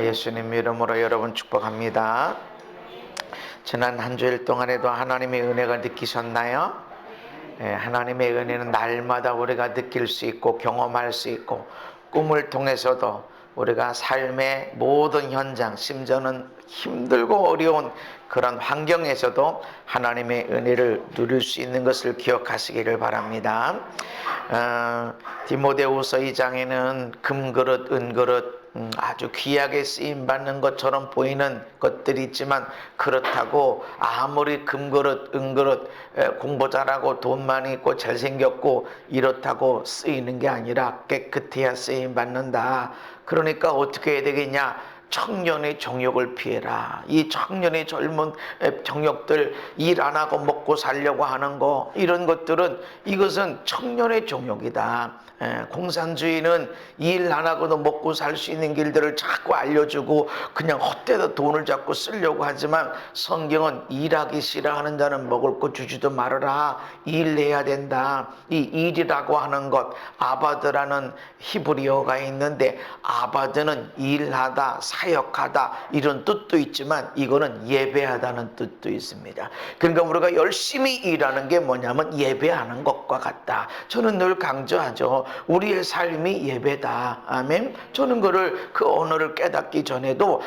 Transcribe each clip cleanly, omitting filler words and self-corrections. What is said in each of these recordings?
예수님 이름으로 여러분 축복합니다. 지난 한 주일 동안에도 하나님의 은혜가 느끼셨나요? 하나님의 은혜는 날마다 우리가 느낄 수 있고 경험할 수 있고, 꿈을 통해서도 우리가 삶의 모든 현장, 심지어는 힘들고 어려운 그런 환경에서도 하나님의 은혜를 누릴 수 있는 것을 기억하시기를 바랍니다. 디모데후서 2장에는 금그릇, 은그릇, 아주 귀하게 쓰임받는 것처럼 보이는 것들이 있지만, 그렇다고 아무리 금그릇, 은그릇, 공부 잘하고 돈 많이 있고 잘생겼고 이렇다고 쓰이는 게 아니라 깨끗해야 쓰임받는다. 그러니까 어떻게 해야 되겠냐? 청년의 정욕을 피해라. 이 청년의 젊은 정욕들, 일 안 하고 먹고 살려고 하는 거, 이런 것들은, 이것은 청년의 정욕이다. 공산주의는 일 안 하고도 먹고 살 수 있는 길들을 자꾸 알려주고 그냥 헛되다 돈을 자꾸 쓰려고 하지만, 성경은 일하기 싫어하는 자는 먹을 것 주지도 말아라. 일해야 된다. 이 일이라고 하는 것, 아바드라는 히브리어가 있는데, 아바드는 일하다, 사역하다 이런 뜻도 있지만, 이거는 예배하다는 뜻도 있습니다. 그러니까 우리가 열심히 일하는 게 뭐냐면 예배하는 것과 같다. 저는 늘 강조하죠. 우리의 삶이 예배다. 아멘. 저는 그 언어를 깨닫기 전에도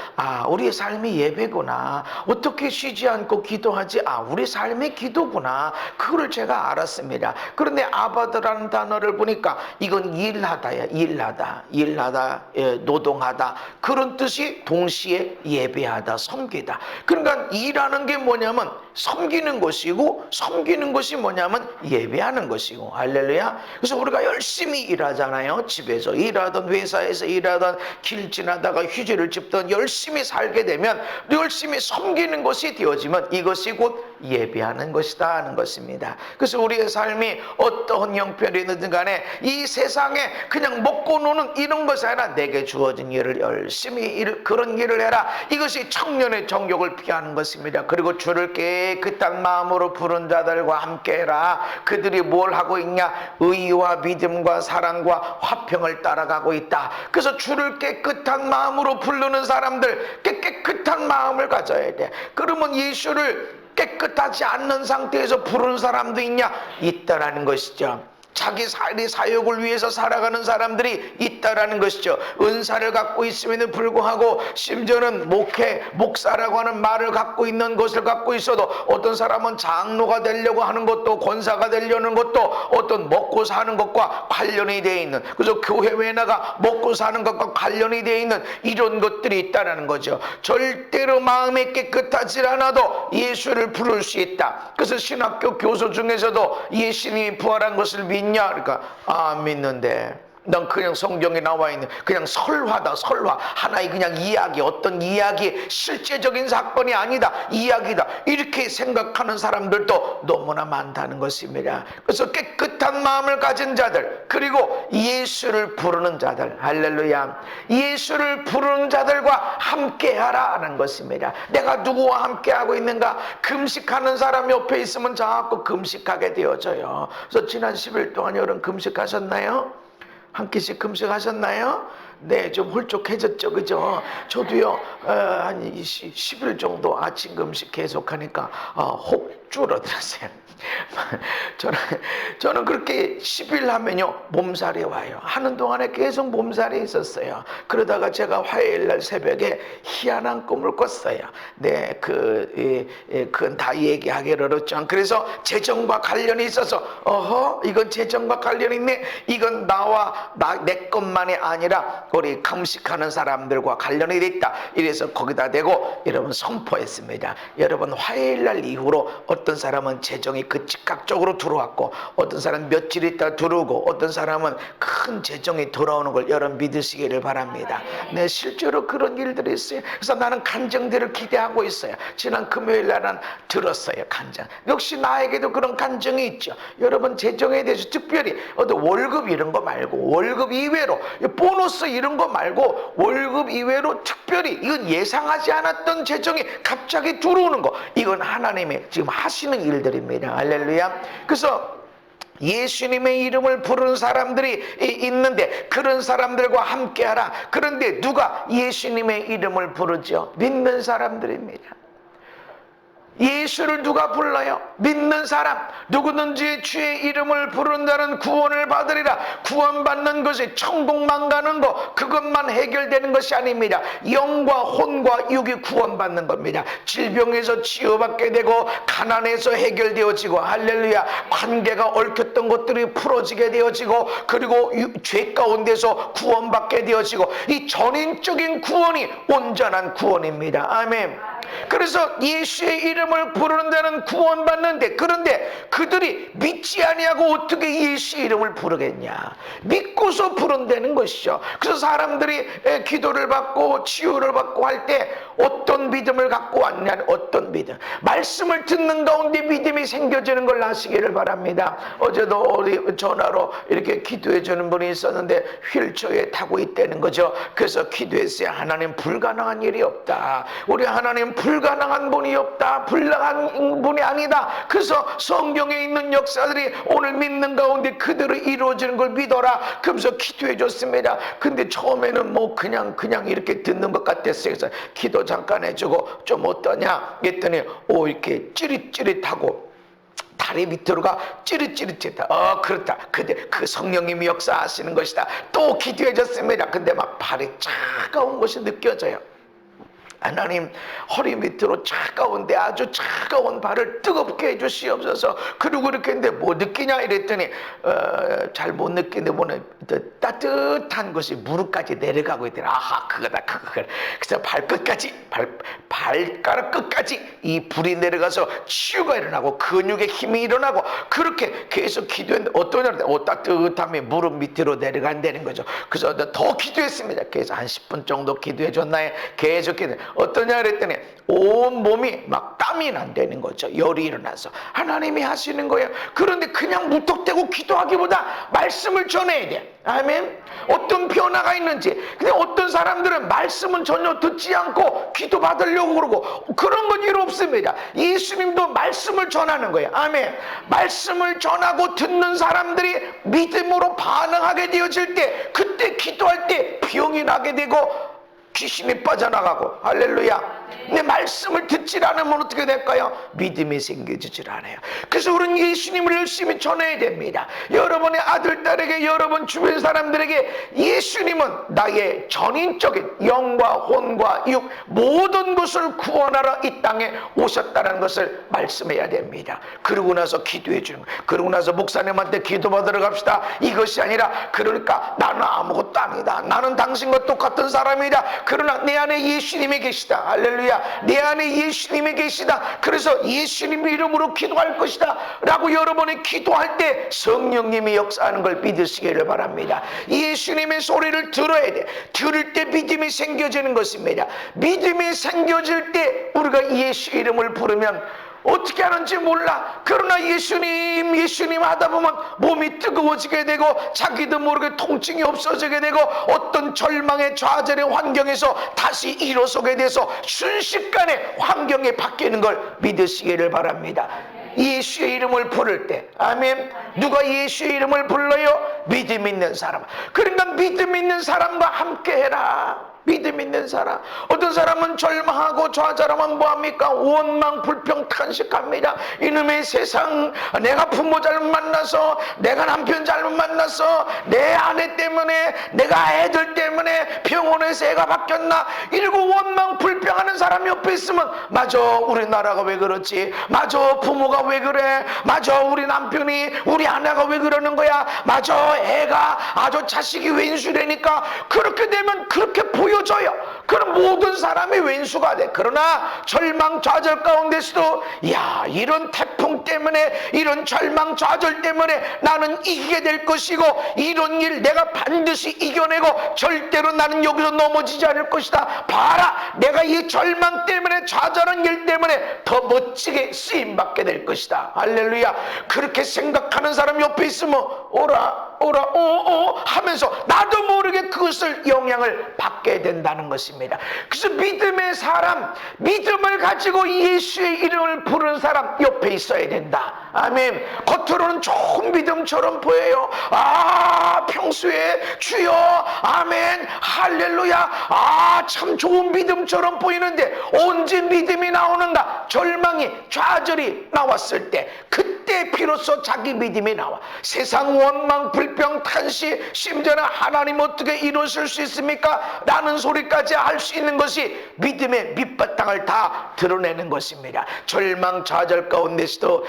우리의 삶이 예배구나. 어떻게 쉬지 않고 기도하지? 우리 삶이 기도구나. 그거를 제가 알았습니다. 그런데 아바드라는 단어를 보니까 이건 일하다야. 일하다, 노동하다, 그런 뜻이 동시에 예배하다, 섬기다. 그러니까 일하는 게 뭐냐면 섬기는 것이고, 섬기는 것이 뭐냐면 예배하는 것이고. 할렐루야. 그래서 우리가 열심히 일하잖아요. 집에서 일하던, 회사에서 일하던, 길 지나다가 휴지를 짚던, 열심히 살게 되면 열심히 섬기는 것이 되어지면 이것이 곧 예배하는 것이다 하는 것입니다. 그래서 우리의 삶이 어떠한 형편이든 간에 이 세상에 그냥 먹고 노는 이런 것이 아니라 내게 주어진 일을 열심히 그런 일을 해라. 이것이 청년의 정욕을 피하는 것입니다. 그리고 주를 깨끗한 마음으로 부른 자들과 함께해라. 그들이 뭘 하고 있냐? 의와 믿음과 사랑과 화평을 따라가고 있다. 그래서 주를 깨끗한 마음으로 부르는 사람들, 깨끗한 마음을 가져야 돼. 그러면 예수를 깨끗하지 않는 상태에서 부르는 사람도 있다라는 것이죠. 자기 사역을 위해서 살아가는 사람들이 있다라는 것이죠. 은사를 갖고 있음에도 불구하고, 심지어는 목사라고 하는 말을 갖고 있는 것을 갖고 있어도, 어떤 사람은 장로가 되려고 하는 것도, 권사가 되려는 것도 어떤 먹고 사는 것과 관련이 되어 있는, 그래서 교회 나가 먹고 사는 것과 관련이 되어 있는 이런 것들이 있다라는 거죠. 절대로 마음이 깨끗하지 않아도 예수를 부를 수 있다. 그래서 신학교 교수 중에서도 예수님이 부활한 것을 믿냐? 그러니까 믿는데 넌 그냥 성경에 나와 있는 그냥 설화다, 설화. 하나의 그냥 이야기, 어떤 이야기, 실제적인 사건이 아니다, 이야기다, 이렇게 생각하는 사람들도 너무나 많다는 것입니다. 그래서 깨끗한 마음을 가진 자들, 그리고 예수를 부르는 자들, 할렐루야, 예수를 부르는 자들과 함께하라 하는 것입니다. 내가 누구와 함께하고 있는가? 금식하는 사람 옆에 있으면 자꾸 금식하게 되어져요. 그래서 지난 10일 동안 여러분 금식하셨나요? 한 끼씩 금식하셨나요? 네, 좀 홀쭉해졌죠, 그죠? 저도요, 한 10일 정도 아침 금식 계속하니까 혹 줄어들었어요. 저는 그렇게 10일 하면요 몸살이 와요. 하는 동안에 계속 몸살이 있었어요. 그러다가 제가 화요일날 새벽에 희한한 꿈을 꿨어요. 네, 그건 다 얘기하기를 어렵죠. 그래서 재정과 관련이 있어서, 이건 재정과 관련이 있네. 이건 내 것만이 아니라 우리 금식하는 사람들과 관련이 있다. 이래서 거기다 대고 여러분 선포했습니다. 여러분, 화요일날 이후로 어떤 사람은 재정이 즉각적으로 들어왔고, 어떤 사람은 며칠 있다 들어오고, 어떤 사람은 큰 재정이 돌아오는 걸 여러분 믿으시기를 바랍니다. 네, 실제로 그런 일들이 있어요. 그래서 나는 간증들을 기대하고 있어요. 지난 금요일 날은 들었어요, 간증. 역시 나에게도 그런 간증이 있죠. 여러분, 재정에 대해서 특별히 어떤 월급 이런 거 말고, 월급 이외로 보너스 이런 거 말고, 월급 이외로 특별히 이건 예상하지 않았던 재정이 갑자기 들어오는 거, 이건 하나님의 지금 하시는 일들입니다. 할렐루야. 그래서 예수님의 이름을 부르는 사람들이 있는데 그런 사람들과 함께하라. 그런데 누가 예수님의 이름을 부르죠? 믿는 사람들입니다. 예수를 누가 불러요? 믿는 사람. 누구든지 주의 이름을 부른다는 구원을 받으리라. 구원받는 것이 천국만 가는 것, 그것만 해결되는 것이 아닙니다. 영과 혼과 육이 구원받는 겁니다. 질병에서 치유받게 되고 가난에서 해결되어지고, 할렐루야, 관계가 얽혔던 것들이 풀어지게 되어지고, 그리고 죄 가운데서 구원받게 되어지고, 이 전인적인 구원이 온전한 구원입니다. 아멘. 그래서 예수의 이름을 부르는 자는 구원받는데, 그런데 그들이 믿지 아니하고 어떻게 예수의 이름을 부르겠냐? 믿고서 부른다는 것이죠. 그래서 사람들이 기도를 받고 치유를 받고 할 때 어떤 믿음을 갖고 왔냐? 어떤 믿음? 말씀을 듣는 가운데 믿음이 생겨지는 걸 아시기를 바랍니다. 어제도 우리 전화로 이렇게 기도해 주는 분이 있었는데 휠체어에 타고 있다는 거죠. 그래서 기도했어요. 하나님, 불가능한 일이 없다. 우리 하나님 불가능한 분이 없다. 불가능한 분이 아니다. 그래서 성경에 있는 역사들이 오늘 믿는 가운데 그대로 이루어지는 걸 믿어라. 그러면서 기도해 줬습니다. 근데 처음에는 뭐 그냥 이렇게 듣는 것 같았어요. 그래서 기도 잠깐 해주고 좀 어떠냐 했더니 이렇게 찌릿찌릿하고 다리 밑으로가 찌릿찌릿했다. 그렇다. 근데 그 성령님이 역사하시는 것이다. 또 기도해 줬습니다. 근데 막 발이 차가운 것이 느껴져요. 하나님, 허리 밑으로 차가운데 아주 차가운 발을 뜨겁게 해주시옵소서. 그리고 그렇게 했는데 뭐 느끼냐 이랬더니 잘 못 느끼는데 뭐는 따뜻한 것이 무릎까지 내려가고 있더라. 아하, 그거다. 그래서 발끝까지, 발가락 끝까지 이 불이 내려가서 치유가 일어나고 근육의 힘이 일어나고, 그렇게 계속 기도했는데 어떠냐, 따뜻함이 무릎 밑으로 내려간다는 거죠. 그래서 더 기도했습니다. 그래서 한 10분 정도 기도해 줬나요? 계속 기도해. 어떠냐 그랬더니 온 몸이 막 땀이 난다는 거죠. 열이 일어나서 하나님이 하시는 거예요. 그런데 그냥 무턱대고 기도하기보다 말씀을 전해야 돼. 아멘. 어떤 변화가 있는지. 근데 어떤 사람들은 말씀은 전혀 듣지 않고 기도 받으려고 그러고, 그런 건 일 없습니다. 예수님도 말씀을 전하는 거예요. 아멘. 말씀을 전하고 듣는 사람들이 믿음으로 반응하게 되어질 때, 그때 기도할 때 병이 나게 되고 귀신이 빠져나가고, 할렐루야. 내 말씀을 듣질 않으면 어떻게 될까요? 믿음이 생겨지질 않아요. 그래서 우리는 예수님을 열심히 전해야 됩니다. 여러분의 아들, 딸에게, 여러분 주변 사람들에게 예수님은 나의 전인적인 영과 혼과 육 모든 것을 구원하러 이 땅에 오셨다는 것을 말씀해야 됩니다. 그러고 나서 기도해 주는 거예요. 그러고 나서 목사님한테 기도받으러 갑시다. 이것이 아니라, 그러니까 나는 아무것도 아니다. 나는 당신과 똑같은 사람이다. 그러나 내 안에 예수님이 계시다. 할렐루야. 내 안에 예수님이 계시다. 그래서 예수님 이름으로 기도할 것이다 라고 여러분이 기도할 때 성령님이 역사하는 걸 믿으시기를 바랍니다. 예수님의 소리를 들어야 돼. 들을 때 믿음이 생겨지는 것입니다. 믿음이 생겨질 때 우리가 예수 이름을 부르면 어떻게 하는지 몰라. 그러나 예수님 하다 보면 몸이 뜨거워지게 되고, 자기도 모르게 통증이 없어지게 되고, 어떤 절망의 좌절의 환경에서 다시 일어서게 돼서 순식간에 환경이 바뀌는 걸 믿으시기를 바랍니다. 예수의 이름을 부를 때, 아멘. 누가 예수의 이름을 불러요? 믿음 있는 사람. 그러니까 믿음 있는 사람과 함께 해라. 믿음 있는 사람. 어떤 사람은 절망하고 좌절하면 뭐합니까? 원망 불평 탄식합니다. 이놈의 세상, 내가 부모 잘못 만나서, 내가 남편 잘못 만나서, 내 아내 때문에, 내가 애들 때문에 병원에서 애가 바뀌었나, 이러고 원망 불평하는 사람이 옆에 있으면, 맞아, 우리나라가 왜 그렇지, 맞아, 부모가 왜 그래, 맞아, 우리 남편이, 우리 아내가 왜 그러는 거야, 맞아, 애가 아주 자식이 왼수라니까. 그렇게 되면 그렇게 보여줘요. 그럼 모든 사람이 왼수가 돼. 그러나 절망 좌절 가운데서도, 야, 이런 태풍 때문에, 이런 절망 좌절 때문에 나는 이기게 될 것이고, 이런 일 내가 반드시 이겨내고 절대로 나는 여기서 넘어지지 않을 것이다. 봐라, 내가 이 절망 때문에, 좌절한 일 때문에 더 멋지게 쓰임받게 될 것이다. 할렐루야. 그렇게 생각하는 사람 옆에 있으면, 오라, 오라 하면서 나도 모르게 그것을 영향을 받게 된다는 것입니다. 그래서 믿음의 사람, 믿음을 가지고 예수의 이름을 부르는 사람 옆에 있어야 된다. 아멘. 겉으로는 좋은 믿음처럼 보여요. 평소에 주여 아멘 할렐루야 참 좋은 믿음처럼 보이는데 언제 믿음이 나오는가? 절망이 좌절이 나왔을 때 그때 비로소 자기 믿음이 나와. 세상 원망 불평 탄식 심지어는 하나님 어떻게 이루실 수 있습니까? 라는 소리까지 할 수 있는 것이 믿음의 밑바탕을 다 드러내는 것입니다. 절망 좌절 가운데서도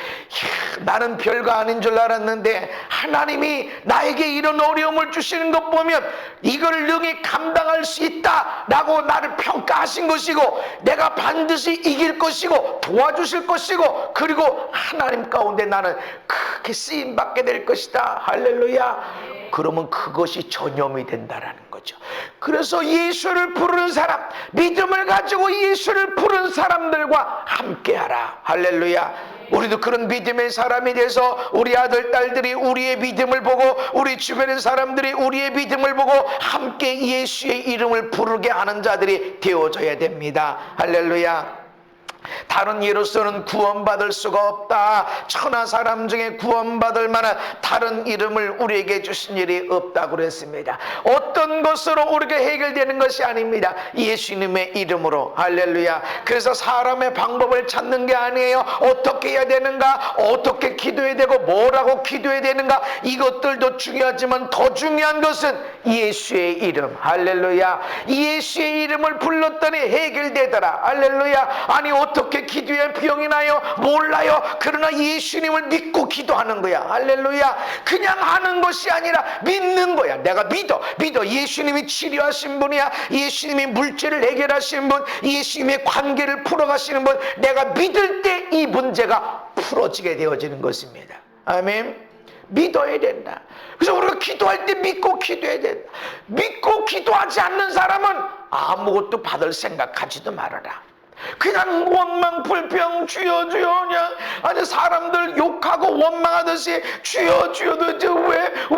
나는 별거 아닌 줄 알았는데 하나님이 나에게 이런 어려움을 주시는 것 보면 이걸 능히 감당할 수 있다라고 나를 평가하신 것이고 내가 반드시 이길 것이고 도와주실 것이고 그리고 하나님 가운데 나는 크게 쓰임받게 될 것이다. 할렐루야. 그러면 그것이 전염이 된다라는 거죠. 그래서 예수를 부르는 사람, 믿음을 가지고 예수를 부르는 사람들과 함께하라. 할렐루야. 우리도 그런 믿음의 사람이 돼서 우리 아들 딸들이 우리의 믿음을 보고 우리 주변의 사람들이 우리의 믿음을 보고 함께 예수의 이름을 부르게 하는 자들이 되어져야 됩니다. 할렐루야. 다른 이로서는 구원받을 수가 없다. 천하 사람 중에 구원받을 만한 다른 이름을 우리에게 주신 일이 없다고 그랬습니다. 어떤 것으로 우리가 해결되는 것이 아닙니다. 예수님의 이름으로. 할렐루야. 그래서 사람의 방법을 찾는 게 아니에요. 어떻게 해야 되는가? 어떻게 기도해야 되고 뭐라고 기도해야 되는가? 이것들도 중요하지만 더 중요한 것은 예수의 이름. 할렐루야. 예수의 이름을 불렀더니 해결되더라. 할렐루야. 아니 어떻게 기도해 병이 나요? 몰라요. 그러나 예수님을 믿고 기도하는 거야. 할렐루야. 그냥 하는 것이 아니라 믿는 거야. 내가 믿어. 예수님이 치료하신 분이야. 예수님이 물질을 해결하신 분, 예수님의 관계를 풀어가시는 분. 내가 믿을 때 이 문제가 풀어지게 되어지는 것입니다. 아멘. 믿어야 된다. 그래서 우리가 기도할 때 믿고 기도해야 된다. 믿고 기도하지 않는 사람은 아무것도 받을 생각하지도 말아라. 그냥 원망 불평 주여 그냥 아니 사람들 욕하고 원망하듯이 주여 도대체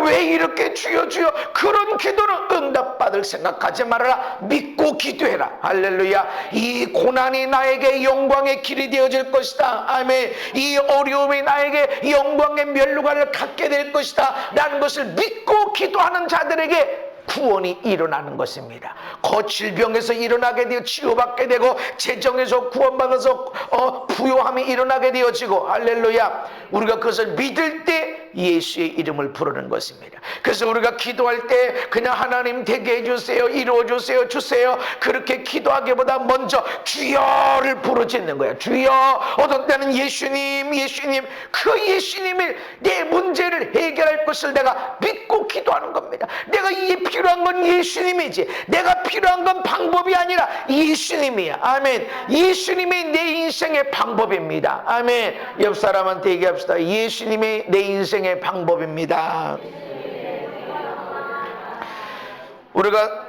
왜 이렇게 주여 그런 기도는 응답받을 생각하지 말아라. 믿고 기도해라. 할렐루야. 이 고난이 나에게 영광의 길이 되어질 것이다. 아멘. 이 어려움이 나에게 영광의 면류관을 갖게 될 것이다 라는 것을 믿고 기도하는 자들에게 구원이 일어나는 것입니다. 거칠병에서 일어나게 되어 치유받게 되고 재정에서 구원받아서 부요함이 일어나게 되어지고 할렐루야. 우리가 그것을 믿을 때 예수의 이름을 부르는 것입니다. 그래서 우리가 기도할 때 그냥 하나님 되게 해주세요, 이루어주세요, 주세요 그렇게 기도하기보다 먼저 주여를 부르짖는 거야. 주여. 어떤 때는 예수님 그 예수님이 내 문제를 해결할 것을 내가 믿고 기도하는 겁니다. 내가 이게 필요한 건 예수님이지 내가 필요한 건 방법이 아니라 예수님이야. 아멘. 예수님이 내 인생의 방법입니다. 아멘. 옆 사람한테 얘기합시다. 예수님이 내 인생의 방법입니다. 우리가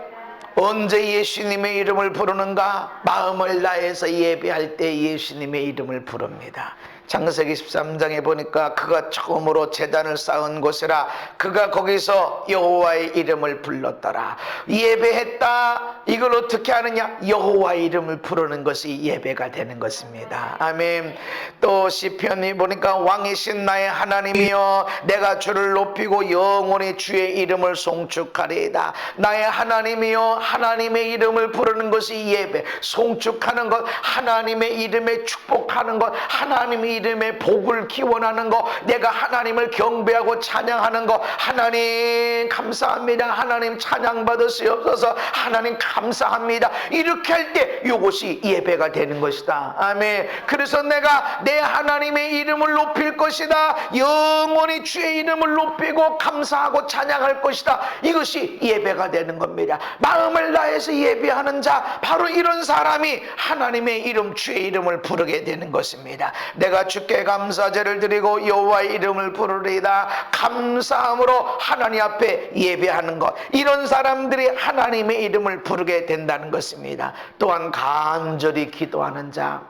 언제 예수님의 이름을 부르는가? 마음을 다해서 예배할 때 예수님의 이름을 부릅니다. 창세기 13장에 보니까 그가 처음으로 제단을 쌓은 곳이라 그가 거기서 여호와의 이름을 불렀더라. 예배했다. 이걸 어떻게 하느냐? 여호와의 이름을 부르는 것이 예배가 되는 것입니다. 아멘. 또 시편이 보니까 왕이신 나의 하나님이여 내가 주를 높이고 영원히 주의 이름을 송축하리이다. 나의 하나님이여 하나님의 이름을 부르는 것이 예배. 송축하는 것, 하나님의 이름에 축복하는 것, 하나님의 이름의 복을 기원하는 것, 내가 하나님을 경배하고 찬양하는 것. 하나님 감사합니다. 하나님 찬양 받으시옵소서. 하나님 감사합니다. 이렇게 할 때 이것이 예배가 되는 것이다. 아멘. 그래서 내가 내 하나님의 이름을 높일 것이다. 영원히 주의 이름을 높이고 감사하고 찬양할 것이다. 이것이 예배가 되는 겁니다. 마음을 다해서 예배하는 자, 바로 이런 사람이 하나님의 이름, 주의 이름을 부르게 되는 것입니다. 내가 주께 감사제를 드리고 여호와의 이름을 부르리이다. 감사함으로 하나님 앞에 예배하는 것, 이런 사람들이 하나님의 이름을 부르게 된다는 것입니다. 또한 간절히 기도하는 자,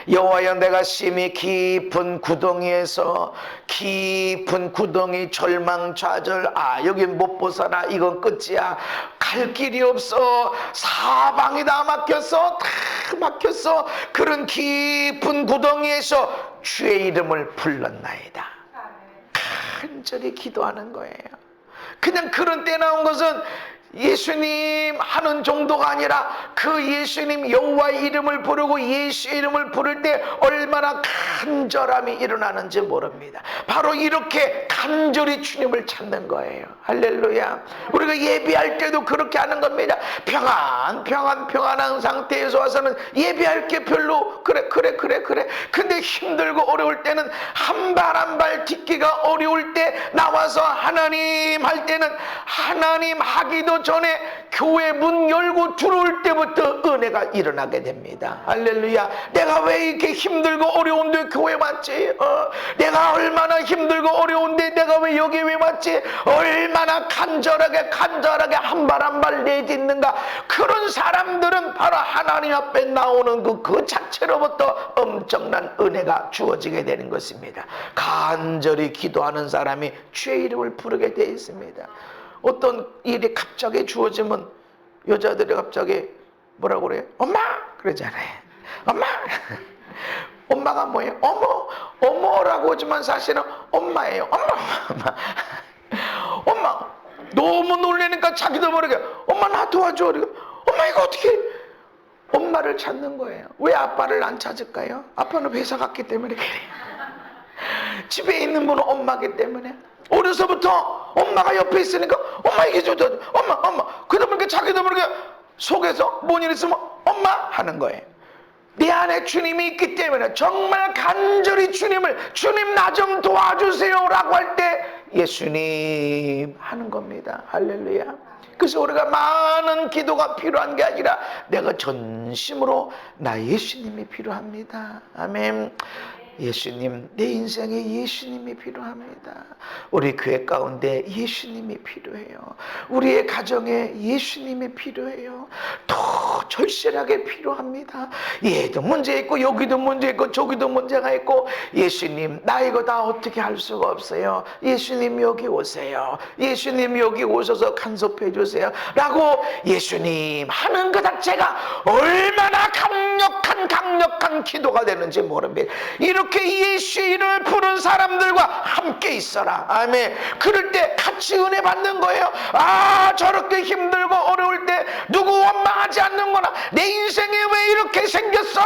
여호와여, 내가 심히 깊은 구덩이에서, 깊은 구덩이, 절망 좌절, 여기 못 벗어나, 이건 끝이야, 갈 길이 없어, 사방이 다 막혔어, 다 막혔어, 그런 깊은 구덩이에서 주의 이름을 불렀나이다. 간절히 기도하는 거예요. 그냥 그런 때 나온 것은 예수님 하는 정도가 아니라 그 예수님 여호와의 이름을 부르고 예수의 이름을 부를 때 얼마나 간절함이 일어나는지 모릅니다. 바로 이렇게 간절히 주님을 찾는 거예요. 할렐루야. 우리가 예배할 때도 그렇게 하는 겁니다. 평안한 상태에서 와서는 예배할 게 별로 그래. 근데 힘들고 어려울 때는 한 발 한 발 딛기가 어려울 때 나와서 하나님 할 때는 하나님 하기도 전에 교회 문 열고 들어올 때부터 은혜가 일어나게 됩니다. 할렐루야. 내가 왜 이렇게 힘들고 어려운데 교회 왔지? 내가 얼마나 힘들고 어려운데 내가 왜 여기 왜 왔지? 얼마나 간절하게 한 발 한 발 내딛는가. 그런 사람들은 바로 하나님 앞에 나오는 그 자체로부터 엄청난 은혜가 주어지게 되는 것입니다. 간절히 기도하는 사람이 주의 이름을 부르게 되어 있습니다. 어떤 일이 갑자기 주어지면 여자들이 갑자기 뭐라고 그래요? 엄마! 그러잖아요. 엄마! 엄마가 뭐예요? 어머라고 하지만 사실은 엄마예요. 엄마! 너무 놀라니까 자기도 모르게 엄마 나 도와줘. 엄마 이거 어떻게? 엄마를 찾는 거예요. 왜 아빠를 안 찾을까요? 아빠는 회사 갔기 때문에 그래요. 집에 있는 분은 엄마기 때문에. 어려서부터 엄마가 옆에 있으니까 엄마 이게 좀 엄마 그러다 보니까 자기도 모르게 속에서 뭔 일 있으면 엄마 하는 거예요. 내 안에 주님이 있기 때문에 정말 간절히 주님 나 좀 도와주세요 라고 할 때 예수님 하는 겁니다. 할렐루야. 그래서 우리가 많은 기도가 필요한 게 아니라 내가 전심으로 나 예수님이 필요합니다. 아멘. 예수님, 내 인생에 예수님이 필요합니다. 우리 교회 가운데 예수님이 필요해요. 우리의 가정에 예수님이 필요해요. 더 절실하게 필요합니다. 얘도 문제 있고 여기도 문제 있고 저기도 문제가 있고 예수님 나 이거 다 어떻게 할 수가 없어요. 예수님 여기 오세요. 예수님 여기 오셔서 간섭해 주세요 라고 예수님 하는 그 자체가 얼마나 강력한 기도가 되는지 모릅니다. 이렇게 예수의 이름을 부른 사람들과 함께 있어라. 아멘. 그럴 때 같이 은혜 받는 거예요. 저렇게 힘들고 어려울 때 누구 원망하지 않는구나. 내 인생에 왜 이렇게 생겼어?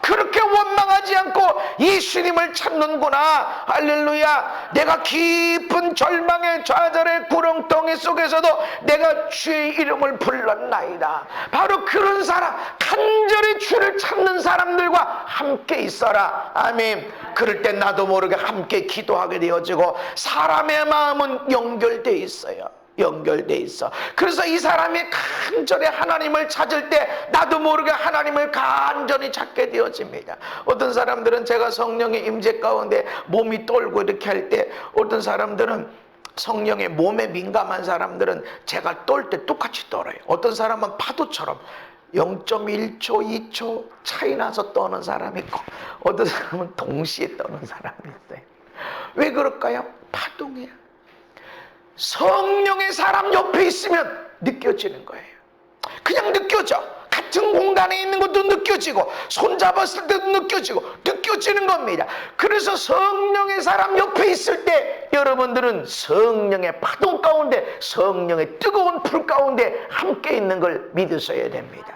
그렇게 원망하지 않고 예수님을 찾는구나. 할렐루야. 내가 깊은 절망의 좌절의 구렁텅이 속에서도 내가 주의 이름을 불렀나이다. 바로 그런 사람, 간절히 주를 찾는 사람들과 함께 있어라. 아멘. 그럴 때 나도 모르게 함께 기도하게 되어지고 사람의 마음은 연결돼 있어요. 연결돼 있어. 그래서 이 사람이 간절히 하나님을 찾을 때 나도 모르게 하나님을 간절히 찾게 되어집니다. 어떤 사람들은 제가 성령의 임재 가운데 몸이 떨고 이렇게 할 때 어떤 사람들은 성령의 몸에 민감한 사람들은 제가 떨 때 똑같이 떨어요. 어떤 사람은 파도처럼 0.1초, 2초 차이 나서 떠는 사람이 있고 어떤 사람은 동시에 떠는 사람이 있어요. 왜 그럴까요? 파동이야. 성령의 사람 옆에 있으면 느껴지는 거예요. 그냥 느껴져. 같은 공간에 있는 것도 느껴지고 손잡았을 때도 느껴지는 겁니다. 그래서 성령의 사람 옆에 있을 때 여러분들은 성령의 파동 가운데 성령의 뜨거운 불 가운데 함께 있는 걸 믿으셔야 됩니다.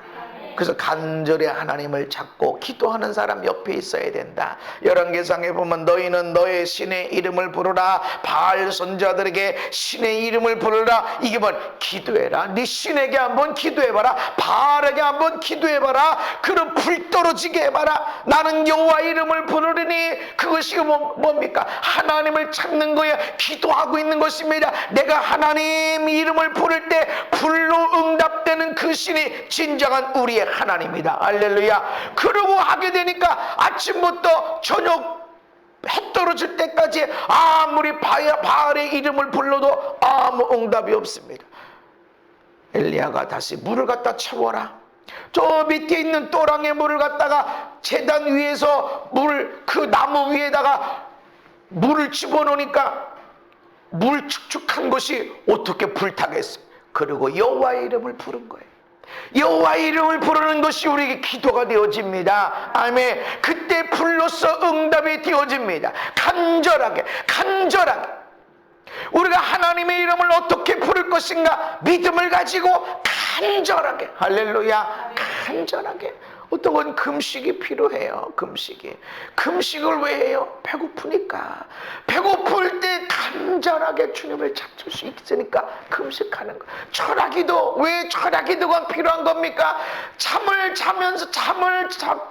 그래서 간절히 하나님을 찾고 기도하는 사람 옆에 있어야 된다. 열왕기상에 보면 너희는 너의 신의 이름을 부르라. 바알 선지자들에게 신의 이름을 부르라. 이게 뭐 기도해라. 네 신에게 한번 기도해봐라. 바알에게 한번 기도해봐라. 그럼 불 떨어지게 해봐라. 나는 여호와 이름을 부르리니 그것이 뭡니까? 하나님을 찾는 거야. 기도하고 있는 것입니다. 내가 하나님 이름을 부를 때 불로 응답되는 그 신이 진정한 우리의 하나님이다. 할렐루야. 그러고 하게 되니까 아침부터 저녁 해 떨어질 때까지 아무리 바알의 이름을 불러도 아무 응답이 없습니다. 엘리야가 다시 물을 갖다 채워라. 저 밑에 있는 또랑의 물을 갖다가 제단 위에서 그 나무 위에다가 물을 집어넣으니까 물 축축한 것이 어떻게 불타겠어요? 그리고 여호와의 이름을 부른 거예요. 여호와의 이름을 부르는 것이 우리에게 기도가 되어집니다. 아멘. 그때 불로써 응답이 되어집니다. 간절하게 우리가 하나님의 이름을 어떻게 부를 것인가 믿음을 가지고 간절하게, 할렐루야, 간절하게. 어떤 건 금식이 필요해요. 금식을 왜 해요? 배고프니까. 배고플 때 간절하게 주님을 찾을 수 있으니까 금식하는 거. 철학기도, 왜 철학기도가 필요한 겁니까? 잠을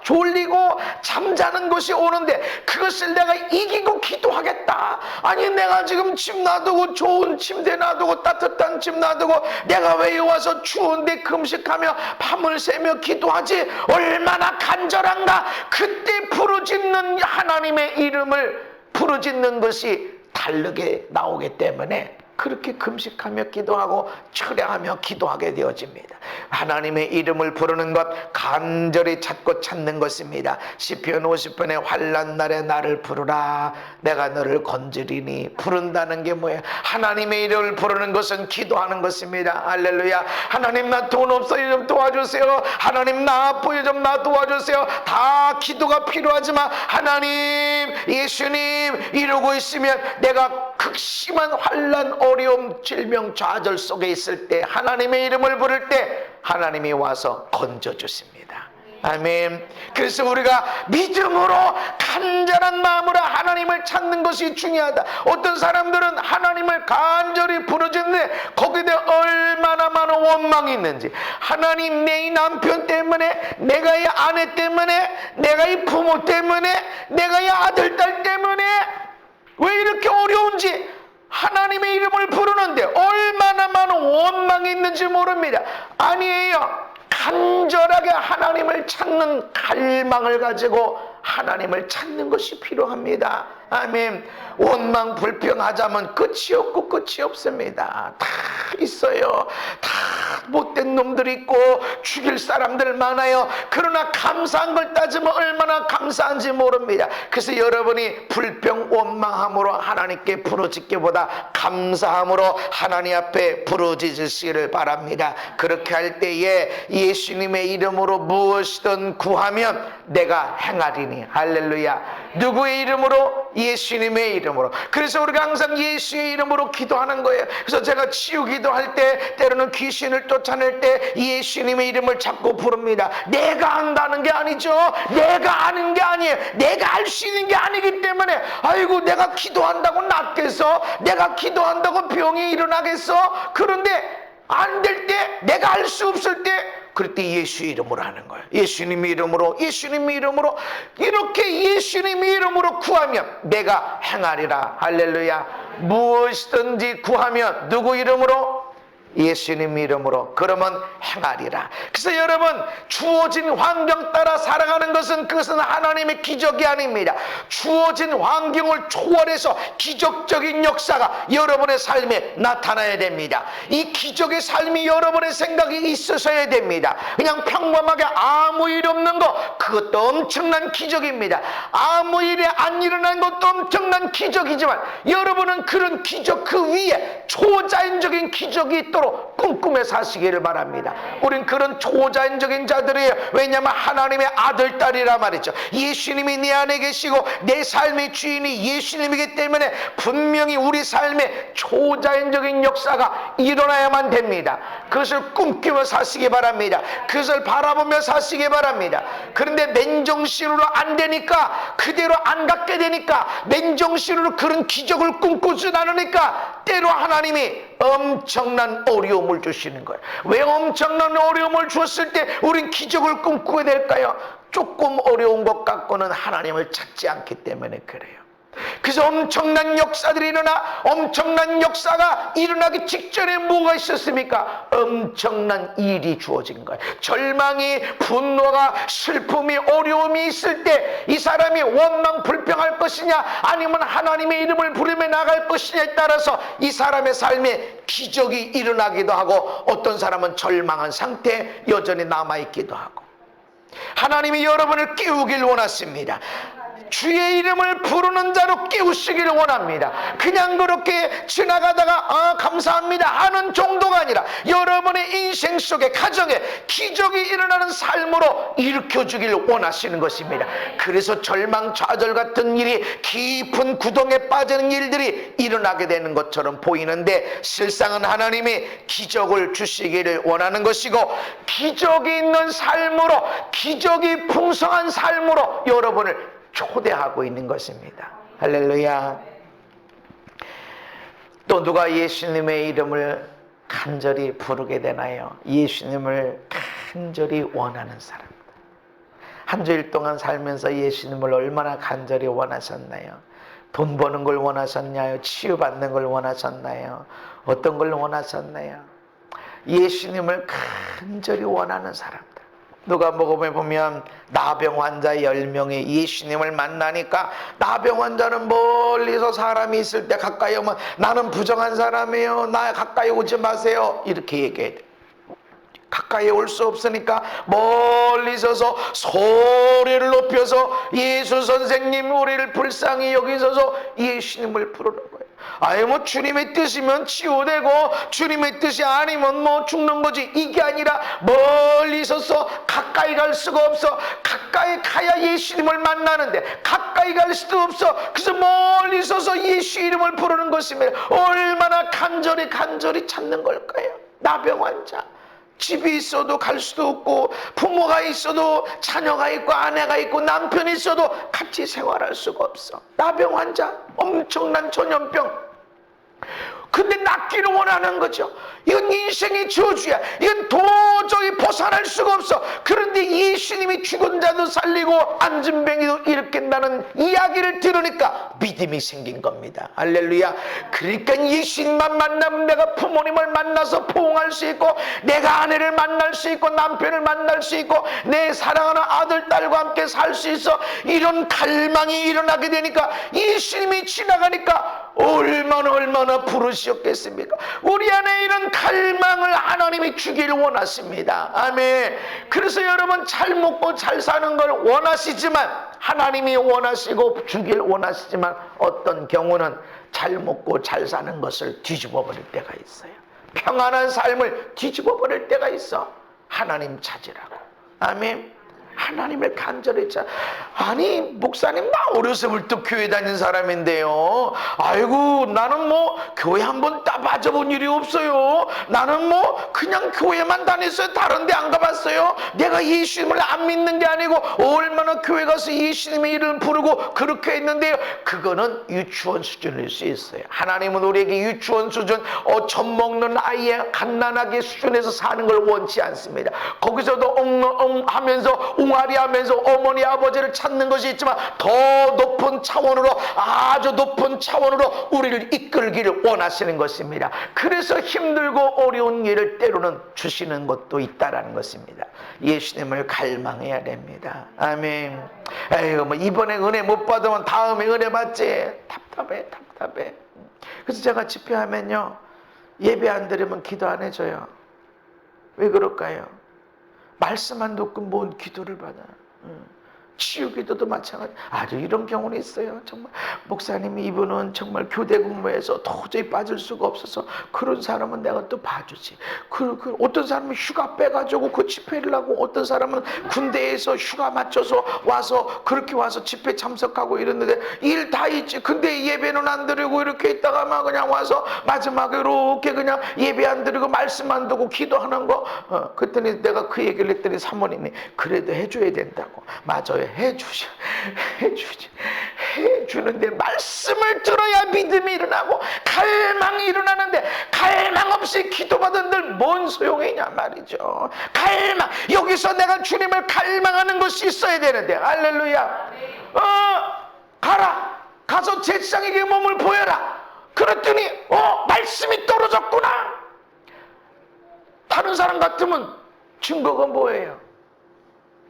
졸리고 잠자는 것이 오는데 그것을 내가 이기고 기도하겠다. 아니, 내가 지금 집 놔두고 좋은 침대 놔두고 따뜻한 집 놔두고 내가 왜 와서 추운데 금식하며 밤을 새며 기도하지? 얼마나 간절한가. 그때 부르짖는 하나님의 이름을 부르짖는 것이 다르게 나오기 때문에 그렇게 금식하며 기도하고 철야하며 기도하게 되어집니다. 하나님의 이름을 부르는 것, 간절히 찾는 것입니다. 시편 50편에 환난 날에 나를 부르라 내가 너를 건지리니. 부른다는 게 뭐예요? 하나님의 이름을 부르는 것은 기도하는 것입니다. 할렐루야. 하나님, 나 돈 없어요, 좀 도와주세요. 하나님, 나 아파요, 좀 나 도와주세요. 다 기도가 필요하지만 하나님, 예수님 이러고 있으면 내가 극심한 환난, 어려움, 질병, 좌절 속에 있을 때 하나님의 이름을 부를 때 하나님이 와서 건져주십니다. 아멘. 그래서 우리가 믿음으로 간절한 마음으로 하나님을 찾는 것이 중요하다. 어떤 사람들은 하나님을 간절히 부르짖는데 거기에 대해 얼마나 많은 원망이 있는지. 하나님, 내 이 남편 때문에, 내가 이 아내 때문에, 내가 이 부모 때문에, 내가 이 아들, 딸 때문에 왜 이렇게 어려운지 하나님의 이름을 부르는데 얼마나 많은 원망이 있는지 모릅니다. 아니에요. 간절하게 하나님을 찾는 갈망을 가지고 하나님을 찾는 것이 필요합니다. 아멘. 원망 불평하자면 끝이 없고 끝이 없습니다. 다 있어요. 다 못된 놈들이 있고 죽일 사람들 많아요. 그러나 감사한 걸 따지면 얼마나 감사한지 모릅니다. 그래서 여러분이 불평 원망함으로 하나님께 부르짖기보다 감사함으로 하나님 앞에 부르짖으시기를 바랍니다. 그렇게 할 때에 예수님의 이름으로 무엇이든 구하면 내가 행하리니. 할렐루야. 누구의 이름으로? 예수님의 이름으로. 그래서 우리가 항상 예수의 이름으로 기도하는 거예요. 그래서 제가 치유기도 할 때, 때로는 귀신을 쫓아낼 때 예수님의 이름을 자꾸 부릅니다. 내가 안다는 게 아니죠. 내가 아는 게 아니에요. 내가 알 수 있는 게 아니기 때문에 아이고, 내가 기도한다고 낫겠어? 내가 기도한다고 병이 일어나겠어? 그런데 안 될 때, 내가 알 수 없을 때, 그럴 때 예수 이름으로 하는 거예요. 예수님의 이름으로, 예수님의 이름으로. 이렇게 예수님의 이름으로 구하면 내가 행하리라. 할렐루야. 무엇이든지 구하면 누구 이름으로? 예수님 이름으로. 그러면 행하리라. 그래서 여러분, 주어진 환경 따라 살아가는 것은 그것은 하나님의 기적이 아닙니다. 주어진 환경을 초월해서 기적적인 역사가 여러분의 삶에 나타나야 됩니다. 이 기적의 삶이 여러분의 생각이 있으셔야 됩니다. 그냥 평범하게 아무 일 없는 거, 그것도 엄청난 기적입니다. 아무 일이 안 일어난 것도 엄청난 기적이지만 여러분은 그런 기적 그 위에 초자연적인 기적이 있도록 꿈꾸며 사시기를 바랍니다. 우린 그런 초자연적인 자들이에요. 왜냐하면 하나님의 아들, 딸이라 말이죠. 예수님이 내 안에 계시고 내 삶의 주인이 예수님이기 때문에 분명히 우리 삶에 초자연적인 역사가 일어나야만 됩니다. 그것을 꿈꾸며 사시기 바랍니다. 그것을 바라보며 사시기 바랍니다. 그런데 맨정신으로 안 되니까, 그대로 안 갖게 되니까, 맨정신으로 그런 기적을 꿈꾸지 않으니까 때로 하나님이 엄청난 어려움을 주시는 거예요. 왜 엄청난 어려움을 주었을 때 우린 기적을 꿈꾸게 될까요? 조금 어려운 것 갖고는 하나님을 찾지 않기 때문에 그래요. 그래서 엄청난 역사들이 일어나, 엄청난 역사가 일어나기 직전에 뭐가 있었습니까? 엄청난 일이 주어진 거예요. 절망이, 분노가, 슬픔이, 어려움이 있을 때 이 사람이 원망 불평할 것이냐 아니면 하나님의 이름을 부르며 나갈 것이냐에 따라서 이 사람의 삶에 기적이 일어나기도 하고, 어떤 사람은 절망한 상태에 여전히 남아있기도 하고. 하나님이 여러분을 깨우길 원하십니다. 주의 이름을 부르는 자로 깨우시기를 원합니다. 그냥 그렇게 지나가다가 감사합니다 하는 정도가 아니라 여러분의 인생 속에, 가정에 기적이 일어나는 삶으로 일으켜주기를 원하시는 것입니다. 그래서 절망, 좌절 같은 일이, 깊은 구덩에 빠지는 일들이 일어나게 되는 것처럼 보이는데, 실상은 하나님이 기적을 주시기를 원하는 것이고, 기적이 있는 삶으로, 기적이 풍성한 삶으로 여러분을 초대하고 있는 것입니다. 할렐루야. 또 누가 예수님의 이름을 간절히 부르게 되나요? 예수님을 간절히 원하는 사람. 한 주일 동안 살면서 예수님을 얼마나 간절히 원하셨나요? 돈 버는 걸 원하셨나요? 치유받는 걸 원하셨나요? 어떤 걸 원하셨나요? 예수님을 간절히 원하는 사람. 누가복음에 보면 나병 환자 10명이 예수님을 만나니까, 나병 환자는 멀리서 사람이 있을 때 가까이 오면 나는 부정한 사람이에요, 나 가까이 오지 마세요, 이렇게 얘기해야 돼. 가까이 올 수 없으니까 멀리 서서 소리를 높여서 예수 선생님, 우리를 불쌍히 여기셔서 예수님을 부르는 거예요. 아예 뭐 주님의 뜻이면 치유되고 주님의 뜻이 아니면 뭐 죽는 거지, 이게 아니라 멀리 서서 가까이 갈 수가 없어. 가까이 가야 예수님을 만나는데 가까이 갈 수도 없어. 그래서 멀리 서서 예수 이름을 부르는 것입니다. 얼마나 간절히 찾는 걸까요? 나병 환자, 집이 있어도 갈 수도 없고, 부모가 있어도, 자녀가 있고, 아내가 있고, 남편이 있어도 같이 생활할 수가 없어. 나병 환자, 엄청난 전염병. 근데 낫기를 원하는 거죠. 이건 인생의 저주야. 이건 도저히 벗어날 수가 없어. 그런데 예수님이 죽은 자도 살리고 앉은 병이도 일으킨다는 이야기를 들으니까 믿음이 생긴 겁니다. 할렐루야. 그러니까 예수님만 만나면 내가 부모님을 만나서 포옹할 수 있고, 내가 아내를 만날 수 있고, 남편을 만날 수 있고, 내 사랑하는 아들, 딸과 함께 살 수 있어. 이런 갈망이 일어나게 되니까, 예수님이 지나가니까 얼마나 부르셨겠습니까? 우리 안에 이런 갈망을 하나님이 주기를 원하십니다. 아멘. 그래서 여러분, 잘 먹고 잘 사는 걸 원하시지만, 하나님이 원하시고 주길 원하시지만, 어떤 경우는 잘 먹고 잘 사는 것을 뒤집어 버릴 때가 있어요. 평안한 삶을 뒤집어 버릴 때가 있어. 하나님 찾으라고. 아멘. 하나님을 간절히 찾아. 아니 목사님, 나 어려서부터 교회 다닌 사람인데요, 아이고 나는 뭐 교회 한번 빠져본 일이 없어요. 나는 뭐 그냥 교회만 다녔어요. 다른 데 안 가봤어요. 내가 예수님을 안 믿는 게 아니고 얼마나 교회 가서 예수님의 이름을 부르고 그렇게 했는데요. 그거는 유치원 수준일 수 있어요. 하나님은 우리에게 유치원 수준, 젖 먹는 아이의 갓난아기 수준에서 사는 걸 원치 않습니다. 거기서도 엉엉 하면서 옹알이 하면서 어머니 아버지를 찾는 것이 있지만, 더 높은 차원으로, 아주 높은 차원으로 우리를 이끌기를 원하시는 것입니다. 그래서 힘들고 어려운 일을 때로는 주시는 것도 있다라는 것입니다. 예수님을 갈망해야 됩니다. 아멘. 에휴, 뭐 이번에 은혜 못 받으면 다음에 은혜 받지. 답답해. 그래서 제가 집회하면요, 예배 안 드리면 기도 안 해줘요. 왜 그럴까요? 말씀 안 듣고 뭔 기도를 받아. 치유 기도도 마찬가지. 아주 이런 경우는 있어요. 정말 목사님이 이분은 정말 교대 근무에서 도저히 빠질 수가 없어서 그런 사람은 내가 또 봐주지. 어떤 사람은 휴가 빼가지고 그 집회를 하고, 어떤 사람은 군대에서 휴가 맞춰서 와서 그렇게 와서 집회 참석하고 이랬는데 일 다 있지. 근데 예배는 안 드리고 이렇게 있다가만 그냥 와서 마지막에 이렇게 그냥 예배 안 드리고 말씀 안 듣고 기도하는 거. 그랬더니 내가 그 얘기를 했더니 사모님이 그래도 해줘야 된다고. 맞아요. 해주는데 말씀을 들어야 믿음이 일어나고 갈망이 일어나는데, 갈망 없이 기도받은들 뭔 소용이냐 말이죠. 갈망, 여기서 내가 주님을 갈망하는 것이 있어야 되는데. 할렐루야. 가라 와서 제사장에게 몸을 보여라. 그랬더니 말씀이 떨어졌구나. 다른 사람 같으면 증거가 뭐예요?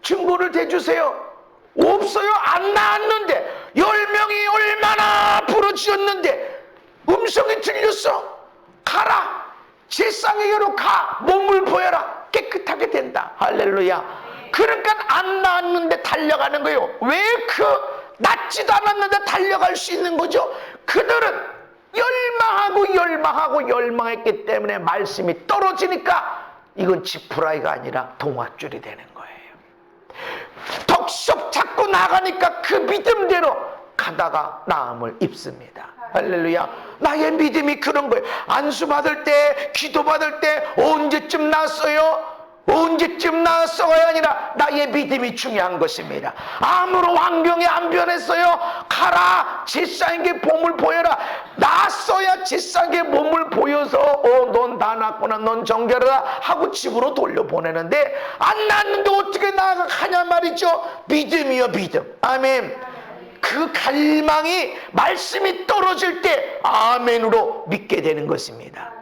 증거를 대주세요. 없어요. 안 나왔는데 10명이 얼마나 부르짖었는데 음성이 들렸어. 가라. 제사장에게로 가. 몸을 보여라. 깨끗하게 된다. 할렐루야. 그러니까 안 나왔는데 달려가는 거예요. 왜 낫지도 않았는데 달려갈 수 있는 거죠? 그들은 열망했기 때문에 말씀이 떨어지니까 이건 지푸라기가 아니라 동아줄이 되는 거예요. 덕석 잡고 나가니까 그 믿음대로 가다가 나음을 입습니다. 할렐루야. 나의 믿음이 그런 거예요. 안수 받을 때, 기도 받을 때 언제쯤 났어요? 언제쯤 나서가야 아니라 나의 믿음이 중요한 것입니다. 아무런 환경이 안 변했어요. 가라. 제사장에게 몸을 보여라. 나서야 제사장에게 몸을 보여서 넌 다 났구나, 넌 정결하다 하고 집으로 돌려보내는데 안 났는데 어떻게 나가냐 말이죠. 믿음이요, 믿음. 아멘. 그 갈망이 말씀이 떨어질 때 아멘으로 믿게 되는 것입니다.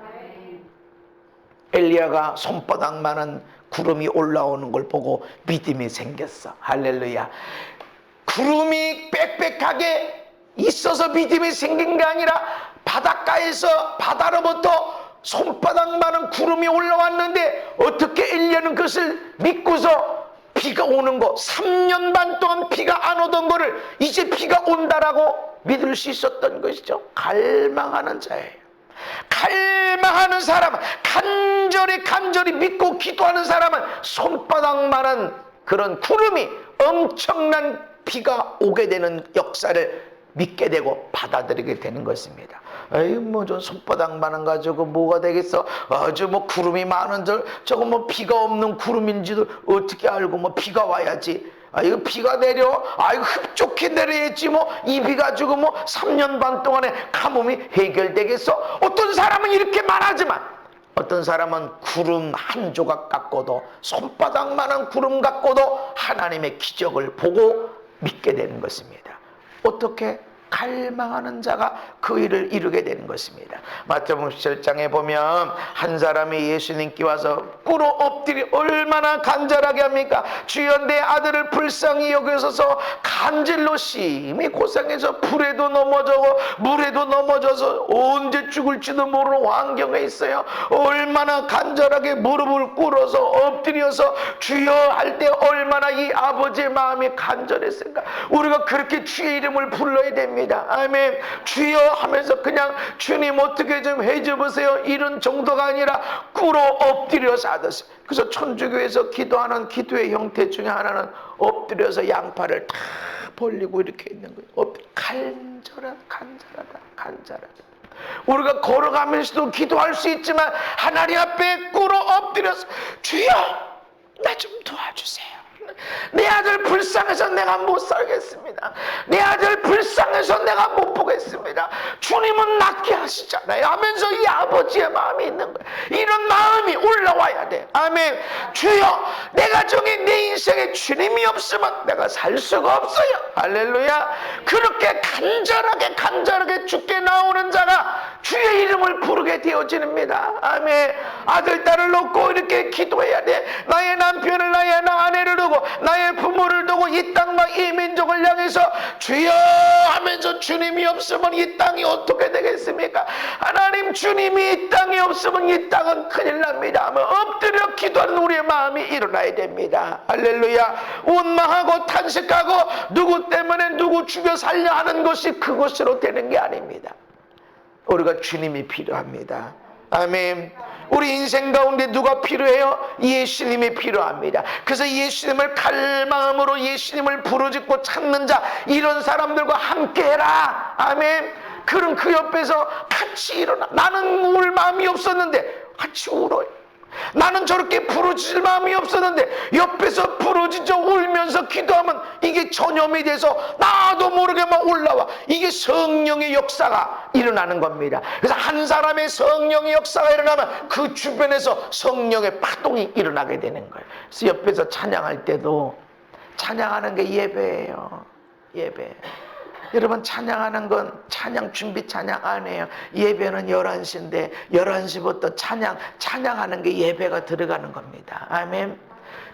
엘리야가 손바닥만한 구름이 올라오는 걸 보고 믿음이 생겼어. 할렐루야. 구름이 빽빽하게 있어서 믿음이 생긴 게 아니라 바닷가에서 바다로부터 손바닥만한 구름이 올라왔는데 어떻게 엘리야는 그것을 믿고서 비가 오는 거, 3년 반 동안 비가 안 오던 거를 이제 비가 온다라고 믿을 수 있었던 것이죠. 갈망하는 자예요. 갈망하는 사람은, 간절히 믿고 기도하는 사람은 손바닥만한 그런 구름이 엄청난 비가 오게 되는 역사를 믿게 되고 받아들이게 되는 것입니다. 에이, 좀 손바닥만한 가지고 뭐가 되겠어? 아주 구름이 많은 저거 비가 없는 구름인지도 어떻게 알고 비가 와야지. 이거 비가 내려. 이거 흡족히 내려야지. 이 비 가지고 3년 반 동안의 가뭄이 해결되겠어? 어떤 사람은 이렇게 말하지만 어떤 사람은 구름 한 조각 갖고도, 손바닥만한 구름 갖고도 하나님의 기적을 보고 믿게 되는 것입니다. 어떻게? 갈망하는 자가 그 일을 이루게 되는 것입니다. 마태복음 17장에 보면 한 사람이 예수님께 와서 꿇어 엎드려 얼마나 간절하게 합니까? 주여, 내 아들을 불쌍히 여기소서. 간질로 심히 고생해서 불에도 넘어져고 물에도 넘어져서 언제 죽을지도 모르는 환경에 있어요. 얼마나 간절하게 무릎을 꿇어서 엎드려서 주여 할 때 얼마나 이 아버지의 마음이 간절했을까. 우리가 그렇게 주의 이름을 불러야 됩니다. 아멘. 주여 하면서 그냥 주님 어떻게 좀 해줘보세요 이런 정도가 아니라 꿇어 엎드려서 하듯이. 그래서 천주교에서 기도하는 기도의 형태 중에 하나는 엎드려서 양팔을 다 벌리고 이렇게 있는 거예요. 간절하다. 우리가 걸어가면서도 기도할 수 있지만 하나님 앞에 꿇어 엎드려서 주여 나 좀 도와주세요. 내 아들 불쌍해서 내가 못 살겠습니다. 내 아들 불쌍해서 내가 못 보겠습니다. 주님은 낫게 하시잖아요 하면서 이 아버지의 마음이 있는 거예요. 이런 마음이 올라와야 돼. 아멘. 주여, 내가 정해 내 인생에 주님이 없으면 내가 살 수가 없어요. 할렐루야. 그렇게 간절하게 주께 나오는 자가 주의 이름을 부르게 되어집니다. 아멘. 아들, 딸을 놓고 이렇게 기도해야 돼. 나의 남편을, 나의 아내를 두고, 나의 부모를 두고 이 땅과 이 민족을 향해서 주여 하면서 주님이 없으면 이 땅이 어떻게 되겠습니까? 하나님, 주님이 이 땅에 없으면 이 땅은 큰일 납니다 하며 엎드려 기도하는 우리의 마음이 일어나야 됩니다. 할렐루야. 원망하고 탄식하고 누구 때문에 누구 죽여 살려 하는 것이 그것으로 되는 게 아닙니다. 우리가 주님이 필요합니다. 아멘. 우리 인생 가운데 누가 필요해요? 예수님이 필요합니다. 그래서 예수님을 갈망으로 예수님을 부르짖고 찾는 자, 이런 사람들과 함께해라. 아멘. 그럼 그 옆에서 같이 일어나. 나는 울 마음이 없었는데 같이 울어요. 나는 저렇게 부르짖을 마음이 없었는데 옆에서 부르짖어 울면서 기도하면 이게 전염이 돼서 나도 모르게 막 올라와. 이게 성령의 역사가 일어나는 겁니다. 그래서 한 사람의 성령의 역사가 일어나면 그 주변에서 성령의 파동이 일어나게 되는 거예요. 그래서 옆에서 찬양할 때도 찬양하는 게 예배예요. 예배. 여러분, 찬양하는 건 찬양 준비 찬양 안 해요. 예배는 11시인데 11시부터 찬양하는 게 예배가 들어가는 겁니다. 아멘.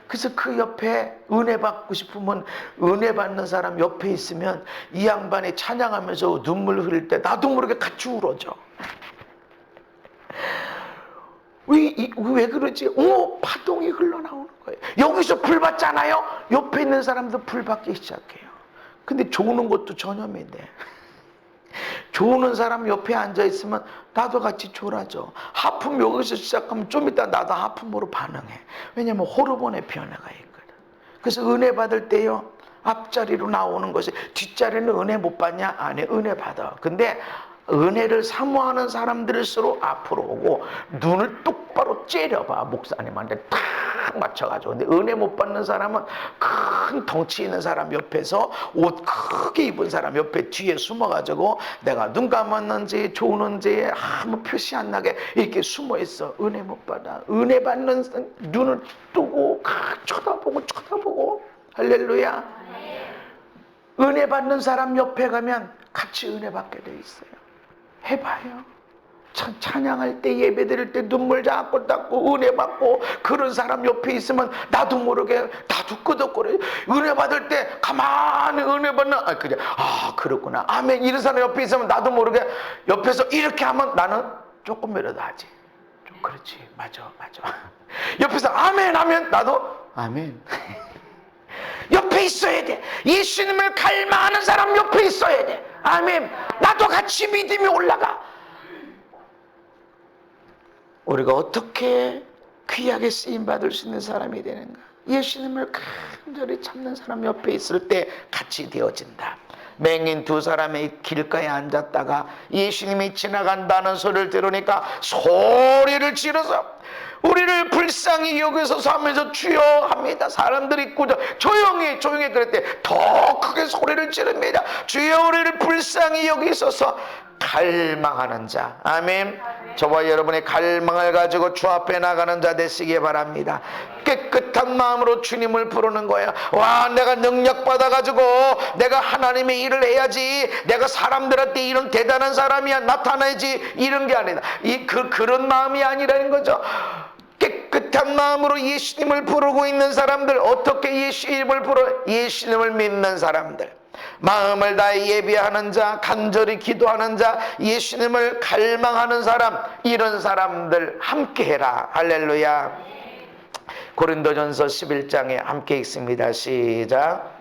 그래서 그 옆에 은혜 받고 싶으면, 은혜 받는 사람 옆에 있으면 이 양반이 찬양하면서 눈물 흘릴 때 나도 모르게 같이 울어져. 왜 그러지? 파동이 흘러나오는 거예요. 여기서 불 받잖아요. 옆에 있는 사람도 불 받기 시작해요. 근데 조는 것도 전염인데, 조는 사람 옆에 앉아있으면 나도 같이 졸아져. 하품 여기서 시작하면 좀 이따 나도 하품으로 반응해. 왜냐면 호르몬의 변화가 있거든. 그래서 은혜 받을 때요, 앞자리로 나오는 것이, 뒷자리는 은혜 못 받냐? 안 해. 은혜 받아. 근데 은혜를 사모하는 사람들일수록 앞으로 오고, 눈을 똑바로 째려봐. 목사님한테 탁 맞춰가지고. 근데 은혜 못 받는 사람은 큰 덩치 있는 사람 옆에서, 옷 크게 입은 사람 옆에 뒤에 숨어가지고 내가 눈 감았는지 조는지 아무 표시 안 나게 이렇게 숨어 있어. 은혜 못 받아. 은혜 받는 눈을 뜨고 쳐다보고. 할렐루야. 은혜 받는 사람 옆에 가면 같이 은혜 받게 돼 있어요. 해봐요. 찬양할 때, 예배 드릴 때 눈물 자꾸 닦고 은혜 받고 그런 사람 옆에 있으면 나도 모르게 나도 끄덕거려. 은혜 받을 때 가만히 은혜 받는, 그렇구나, 아멘, 이런 사람 옆에 있으면 나도 모르게 옆에서 이렇게 하면 나는 조금이라도 하지. 좀 그렇지, 맞아. 옆에서 아멘 하면 나도 아멘. 옆에 있어야 돼. 예수님을 갈망하는 사람 옆에 있어야 돼. 아멘. 나도 같이 믿음이 올라가. 우리가 어떻게 귀하게 쓰임받을 수 있는 사람이 되는가? 예수님을 간절히 찾는 사람 옆에 있을 때 같이 되어진다. 맹인 두 사람이 길가에 앉았다가 예수님이 지나간다는 소리를 들으니까 소리를 지르서 우리를 불쌍히 여기소서 하면서 주여 합니다. 사람들이 조용히 그랬대. 더 크게 소리를 지릅니다. 주여 우리를 불쌍히 여기소서. 갈망하는 자. 아멘. 저와 여러분의 갈망을 가지고 주 앞에 나가는 자 되시기 바랍니다. 깨끗한 마음으로 주님을 부르는 거예요. 와, 내가 능력 받아가지고 내가 하나님의 일을 해야지, 내가 사람들한테 이런 대단한 사람이야 나타나야지, 이런 게 아니다. 그런 마음이 아니라는 거죠. 깨끗한 마음으로 예수님을 부르고 있는 사람들. 어떻게 예수님을 부르? 예수님을 믿는 사람들, 마음을 다해 예배하는 자, 간절히 기도하는 자, 예수님을 갈망하는 사람, 이런 사람들 함께 해라. 할렐루야. 고린도전서 11장에 함께 읽습니다. 시작.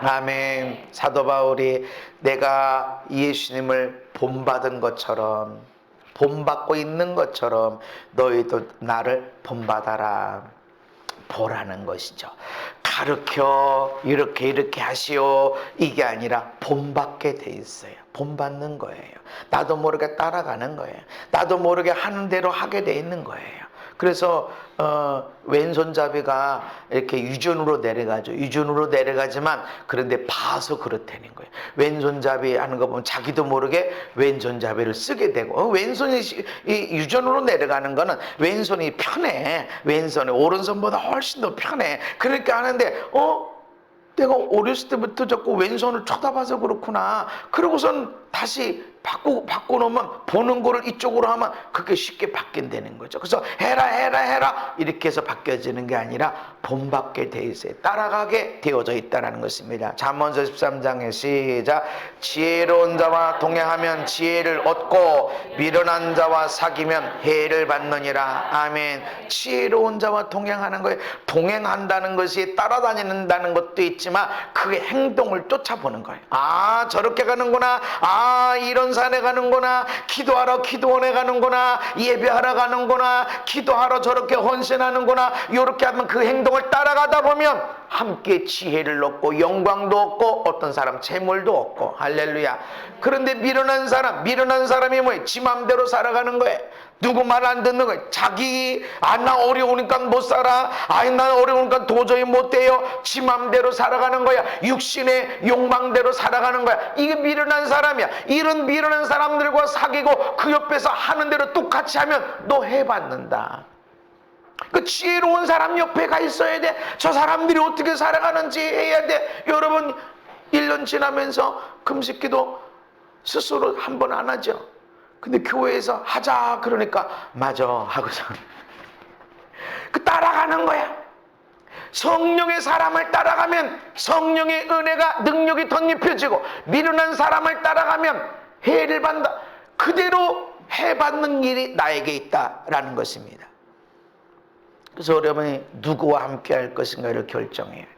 아멘. 사도 바울이 내가 예수님을 본받은 것처럼, 본받고 있는 것처럼 너희도 나를 본받아라. 보라는 것이죠. 가르쳐 이렇게 하시오, 이게 아니라 본받게 돼 있어요. 본받는 거예요. 나도 모르게 따라가는 거예요. 나도 모르게 하는 대로 하게 돼 있는 거예요. 그래서 왼손잡이가 이렇게 유전으로 내려가지만 그런데 봐서 그렇다는 거예요. 왼손잡이 하는 거 보면 자기도 모르게 왼손잡이를 쓰게 되고, 왼손이 유전으로 내려가는 거는 왼손이 편해. 왼손이 오른손보다 훨씬 더 편해. 그러니까 하는데 내가 어렸을 때부터 자꾸 왼손을 쳐다봐서 그렇구나. 그러고선 다시 바꿔놓으면, 보는 거를 이쪽으로 하면 그게 쉽게 바뀐다는 거죠. 그래서 해라 이렇게 해서 바뀌어지는 게 아니라 본받게 돼 있어요. 따라가게 되어져 있다는 것입니다. 잠언서 13장에 시작. 지혜로운 자와 동행하면 지혜를 얻고 미련한 자와 사귀면 해를 받느니라. 아멘. 지혜로운 자와 동행하는 거예요. 동행한다는 것이 따라다닌다는 것도 있지만 그의 행동을 쫓아보는 거예요. 아, 저렇게 가는구나. 아, 이런 산에 가는구나. 기도하러 기도원에 가는구나. 예배하러 가는구나. 기도하러 저렇게 헌신하는구나. 이렇게 하면 그 행동을 따라가다 보면 함께 지혜를 얻고 영광도 얻고 어떤 사람 재물도 얻고. 할렐루야. 그런데 미련한 사람이 뭐예요? 지 맘대로 살아가는 거예요. 누구 말 안 듣는 거예요. 나 어려우니까 못 살아. 나 어려우니까 도저히 못 돼요. 지 맘대로 살아가는 거야. 육신의 욕망대로 살아가는 거야. 이게 미련한 사람이야. 이런 미련한 사람들과 사귀고 그 옆에서 하는 대로 똑같이 하면 너 해받는다. 그 지혜로운 사람 옆에 가 있어야 돼. 저 사람들이 어떻게 살아가는지 해야 돼. 여러분 1년 지나면서 금식기도 스스로 한 번 안 하죠. 근데 교회에서 하자 그러니까 맞아 하고서 그 따라가는 거야. 성령의 사람을 따라가면 성령의 은혜가 능력이 덧입혀지고 미련한 사람을 따라가면 해를 받는다. 그대로 해받는 일이 나에게 있다라는 것입니다. 그래서 여러분이 누구와 함께 할 것인가를 결정해야 돼.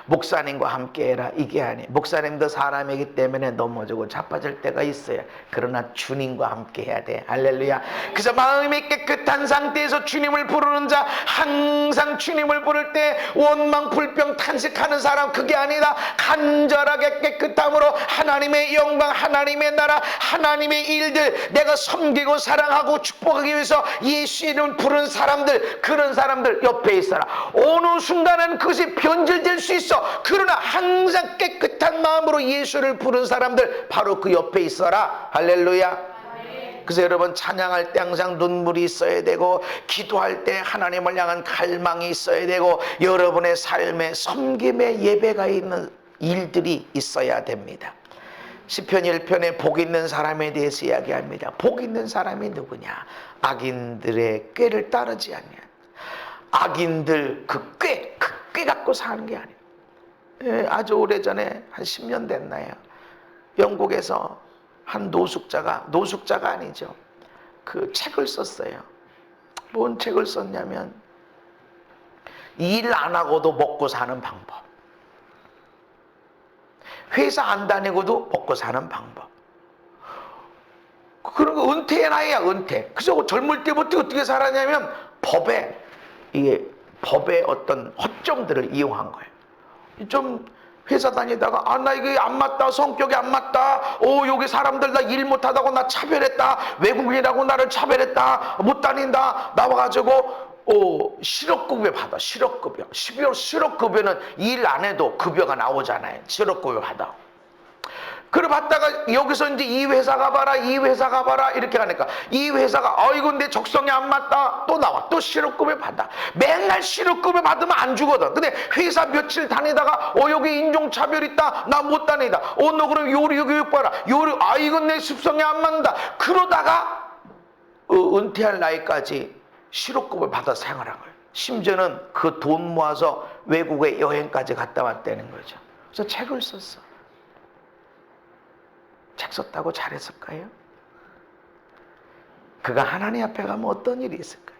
목사님과 함께 해라 이게 아니에요. 목사님도 사람이기 때문에 넘어지고 자빠질 때가 있어요. 그러나 주님과 함께 해야 돼. 할렐루야. 그래서 마음이 깨끗한 상태에서 주님을 부르는 자, 항상 주님을 부를 때 원망 불평 탄식하는 사람, 그게 아니다. 간절하게 깨끗함으로 하나님의 영광, 하나님의 나라, 하나님의 일들, 내가 섬기고 사랑하고 축복하기 위해서 예수 이름 부르는 사람들, 그런 사람들 옆에 있어라. 어느 순간은 그것이 변질될 수 있어. 그러나 항상 깨끗한 마음으로 예수를 부르는 사람들 바로 그 옆에 있어라. 할렐루야. 그래서 여러분 찬양할 때 항상 눈물이 있어야 되고, 기도할 때 하나님을 향한 갈망이 있어야 되고, 여러분의 삶에 섬김의 예배가 있는 일들이 있어야 됩니다. 시편 1편에 복 있는 사람에 대해서 이야기합니다. 복 있는 사람이 누구냐? 악인들의 꾀를 따르지 않냐. 악인들 그 꾀 갖고 사는 게 아니에요. 예, 아주 오래전에 한 10년 됐나요? 영국에서 한 노숙자가 아니죠. 그 책을 썼어요. 뭔 책을 썼냐면 일 안 하고도 먹고 사는 방법. 회사 안 다니고도 먹고 사는 방법. 그런 거 은퇴의 나이야, 은퇴. 그래서 젊을 때부터 어떻게 살았냐면 법의 어떤 허점들을 이용한 거예요. 좀 회사 다니다가 나 이게 안 맞다, 성격이 안 맞다, 여기 사람들 나 일 못하다고 나 차별했다, 외국인이라고 나를 차별했다, 못 다닌다, 나와가지고 실업급여 받아. 실업급여는 일 안 해도 급여가 나오잖아요. 실업급여 받아. 그래 받다가 여기서 이제 이 회사 가봐라 이렇게 하니까 이 회사가 이건 내 적성에 안 맞다, 또 나와, 또 실업급여 받아. 맨날 실업급여 받으면 안 주거든. 근데 회사 며칠 다니다가 여기 인종차별 있다, 나 못 다니다, 너 그럼 요리 교육 봐라, 이건 내 습성에 안 맞는다. 그러다가 은퇴할 나이까지 실업급여 받아 생활한 거예요. 심지어는 그 돈 모아서 외국에 여행까지 갔다 왔다는 거죠. 그래서 책을 썼어. 책 썼다고 잘했을까요? 그가 하나님 앞에 가면 어떤 일이 있을까요?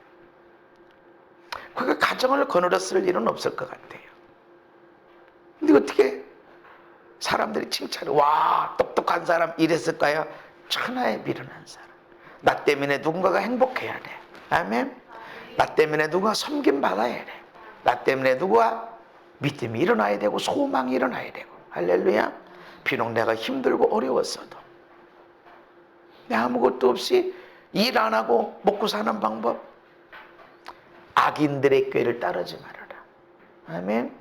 그가 가정을 거느렸을 일은 없을 것 같아요. 근데 어떻게 사람들이 칭찬해, 와 똑똑한 사람 이랬을까요? 천하에 미련한 사람. 나 때문에 누군가가 행복해야 돼. 아멘. 나 때문에 누가 섬김 받아야 돼. 나 때문에 누가 믿음이 일어나야 되고 소망이 일어나야 되고. 할렐루야. 비록 내가 힘들고 어려웠어도, 내 아무것도 없이 일 안 하고 먹고 사는 방법, 악인들의 꾀를 따르지 말아라. 아멘.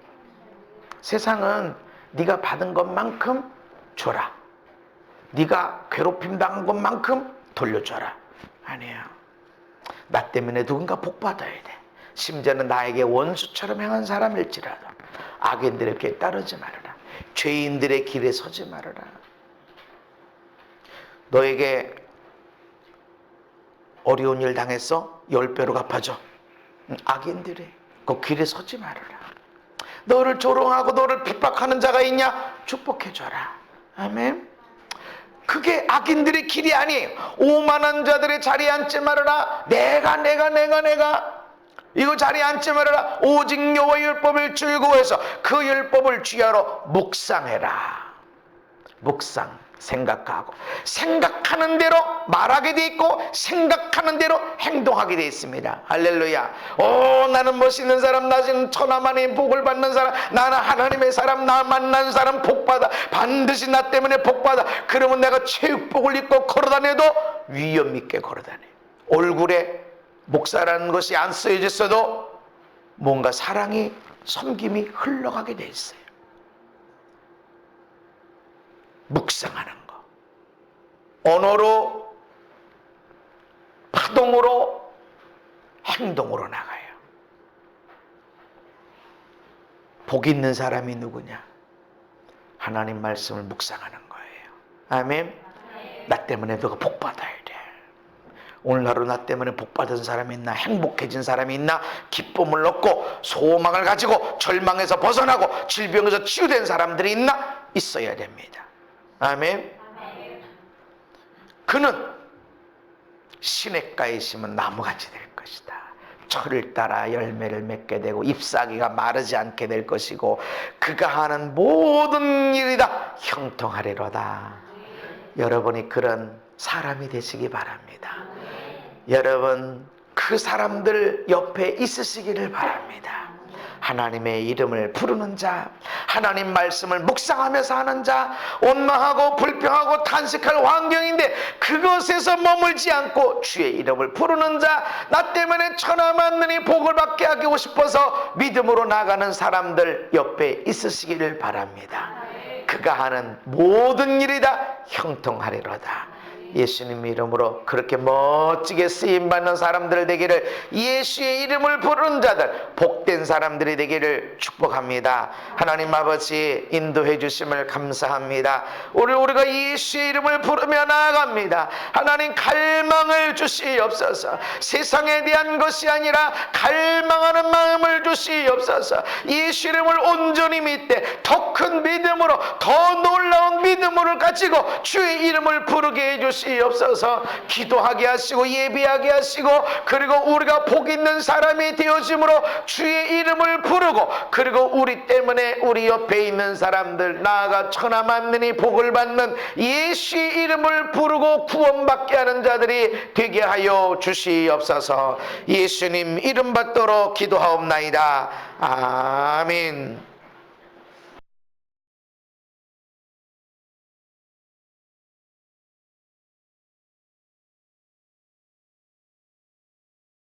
세상은 네가 받은 것만큼 줘라, 네가 괴롭힘 당한 것만큼 돌려줘라. 아니야. 나 때문에 누군가 복 받아야 돼. 심지어는 나에게 원수처럼 행한 사람일지라도 악인들의 꾀에 따르지 말아라. 죄인들의 길에 서지 말아라. 너에게 어려운 일 당했어? 10배로 갚아줘. 악인들의 그 길에 서지 말아라. 너를 조롱하고 너를 핍박하는 자가 있냐? 축복해줘라. 아멘. 그게 악인들의 길이 아니에요. 오만한 자들의 자리에 앉지 말아라. 내가 이거 자리에 앉지 말아라. 오직 여호와의 율법을 즐거워해서 그 율법을 주야로 묵상해라. 묵상, 생각하고, 생각하는 대로 말하게 돼 있고 생각하는 대로 행동하게 돼 있습니다. 할렐루야. 나는 멋있는 사람, 나는 천하만의 복을 받는 사람, 나는 하나님의 사람, 나 만난 사람 복받아, 반드시 나 때문에 복받아. 그러면 내가 체육복을 입고 걸어다녀도 위험 있게 걸어다녀. 얼굴에 목사라는 것이 안 쓰여졌어도 뭔가 사랑이, 섬김이 흘러가게 돼 있어요. 묵상하는 거, 언어로, 파동으로, 행동으로 나가요. 복 있는 사람이 누구냐? 하나님 말씀을 묵상하는 거예요. 아멘. 나 때문에 너가 복 받아야 돼. 오늘 하루 나 때문에 복 받은 사람이 있나? 행복해진 사람이 있나? 기쁨을 얻고 소망을 가지고 절망에서 벗어나고 질병에서 치유된 사람들이 있나? 있어야 됩니다. 아멘. 그는 시냇가에 있으면 나무같이 될 것이다. 철을 따라 열매를 맺게 되고 잎사귀가 마르지 않게 될 것이고 그가 하는 모든 일이 다 형통하리로다. 여러분이 그런 사람이 되시기 바랍니다. 여러분 그 사람들 옆에 있으시기를 바랍니다. 하나님의 이름을 부르는 자, 하나님 말씀을 묵상하면서 하는 자, 원망하고 불평하고 탄식할 환경인데 그것에서 머물지 않고 주의 이름을 부르는 자, 나 때문에 천하만민이 복을 받게 하고 싶어서 믿음으로 나가는 사람들 옆에 있으시기를 바랍니다. 그가 하는 모든 일이 다 형통하리로다. 예수님 이름으로 그렇게 멋지게 쓰임받는 사람들 되기를, 예수의 이름을 부르는 자들, 복된 사람들이 되기를 축복합니다. 하나님 아버지 인도해 주심을 감사합니다. 우리가 예수의 이름을 부르며 나아갑니다. 하나님 갈망을 주시옵소서. 세상에 대한 것이 아니라 갈망하는 마음을 주시옵소서. 예수 이름을 온전히 믿되 더 큰 믿음으로, 더 놀라운 믿음을 가지고 주의 이름을 부르게 해주시옵소서. 기도하게 하시고 예배하게 하시고, 그리고 우리가 복 있는 사람이 되어짐으로 주의 이름을 부르고, 그리고 우리 때문에 우리 옆에 있는 사람들, 나아가 천하만민이 복을 받는 예수의 이름을 부르고 구원받게 하는 자들이 되게 하여 주시옵소서. 예수님 이름 받도록 기도하옵나이다. 아멘.